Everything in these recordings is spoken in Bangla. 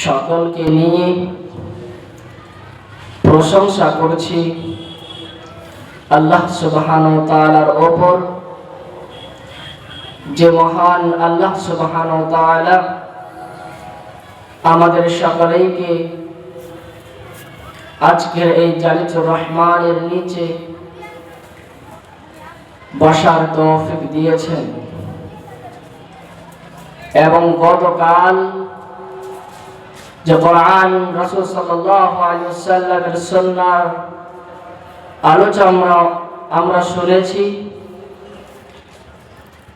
সকলকে নিয়ে প্রশংসা করছি আল্লাহ সুবহানাহু ওয়া তাআলার উপর, যে মহান আল্লাহ সুবহানাহু ওয়া তাআলা আমাদের সকলকে আজকের এই জালিলুর রহমানের নিচে বসার তৌফিক দিয়েছেন। এবং গতকাল যে কোরআন রাসূল সাল্লাল্লাহু আলাইহি ওয়াসাল্লামের সুন্নাহর আলোচনা আমরা শুনেছি,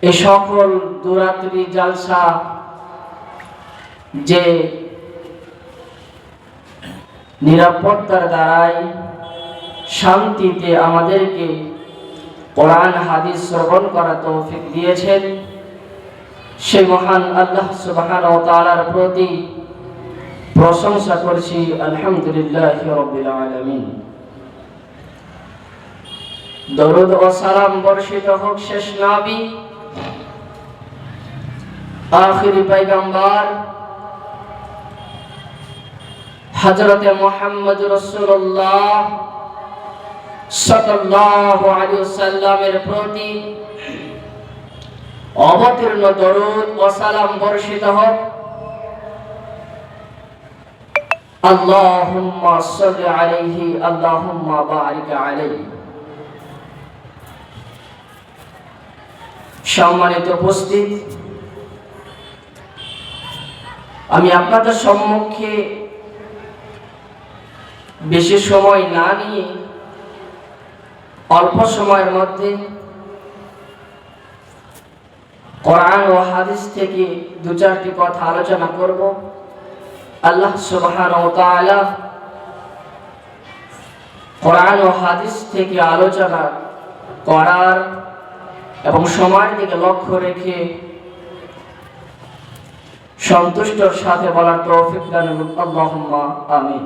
এই সকল দুরাত্রি জালসা যে নিরাপত্তার দ্বারাই শান্তিতে আমাদেরকে কোরআন হাদিস শ্রবণ করার তৌফিক দিয়েছেন, সেই মহান আল্লাহ সুবহানাহু ওয়া তাআলার প্রতি প্রশংসা করছি। আলহামদুলিল্লাহি রাব্বিল আলামিন। দরুদ ও সালাম বর্ষিত হোক শেষ নবী, আখিরি পয়গম্বর হযরতে মুহাম্মদ রাসূলুল্লাহ সাল্লাল্লাহু আলাইহি ওয়াসাল্লামের প্রতি অবতীর্ণ দরুদ ও সালাম বর্ষিত হোক। আল্লাহুম্মা সাল্লি আলাইহি আল্লাহুম্মা বারিক আলাইহি। সম্মানিত উপস্থিত, আমি আপনাদের সম্মুখে বেশি সময় না নিয়ে অল্প সময়ের মধ্যে কোরআন ও হাদিস থেকে দু চারটি কথা আলোচনা করব। আল্লাহ সুবহানাহু ওয়া তাআলা কোরআন ও হাদিস থেকে আলোচনা করার এবং সময়ের দিকে লক্ষ্য রেখে সন্তুষ্টর সাথে বলার তৌফিক দান করুন। আল্লাহুম্মা আমিন।